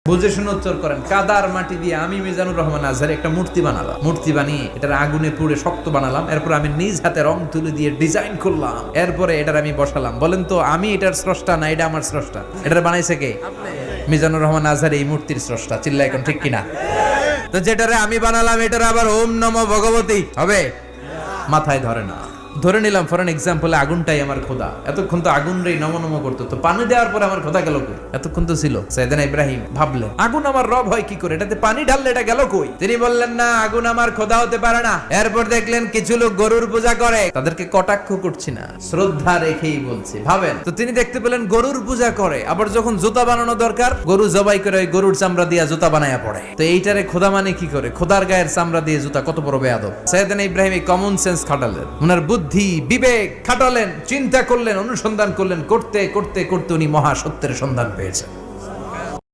বুঝে শুনে উত্তর করেন। কাদার মাটি দিয়ে আমি মিজানুর রহমান আজহারি একটা মূর্তি বানালাম। মূর্তি বানিয়ে এটার আগুনে পুড়ে শক্ত বানালাম। এরপর আমি নিজ হাতে রং তুলে দিয়ে ডিজাইন করলাম। এরপরে এটার আমি বসালাম। বলেন তো আমি এটার স্রষ্টা না এটা আমার স্রষ্টা? এটার বানাইছে কে? মিজানুর রহমান আজহারি এই মূর্তির স্রষ্টা। চিল্লা এখন ঠিক কিনা? তো যেটারে আমি বানালাম এটার আবার ওম নমো ভগবতী হবে? মাথায় ধরে না। ধরে নিলাম ফর এন এক্সাম্পল আগুনটাই আমার খোদা। এতক্ষণ তো আগুন রে নম নম করতো, তো পানি দেওয়ার পরে আমার খোদা গেল কই? এতক্ষণ তো ছিল। সাইয়েদনা ইব্রাহিম ভাবলেন আগুন আমার রব হয় কি করে, এটাতে পানি ঢাললে এটা গেল কই? তিনি বললেন না, আগুন আমার খোদা হতে পারে না। এরপর দেখলেন কিছু লোক গরুর পূজা করে, তাদেরকে কটাক্ষ করছি না, শ্রদ্ধা রেখেই বলছি। ভাবেন তো, তিনি দেখতে পেলেন গরুর পূজা করে, আবার যখন জুতা বানানো দরকার গরু জবাই করে ওই গরুর চামড়া দিয়ে জুতা বানায়া পড়ে। তো এইটারে খোদা মানে কি করে? খোদার গায়ের চামড়া দিয়ে জুতা, কত বড় বেয়াদব। সাইয়েদনা ইব্রাহিম এই কমন সেন্স খাটালেন, ওনার বুদ্ধি বিবেক খাটালেন, চিন্তা করলেন, অনুসন্ধান করলেন, করতে করতে করতে উনি মহা সত্যের সন্ধান পেয়েছেন।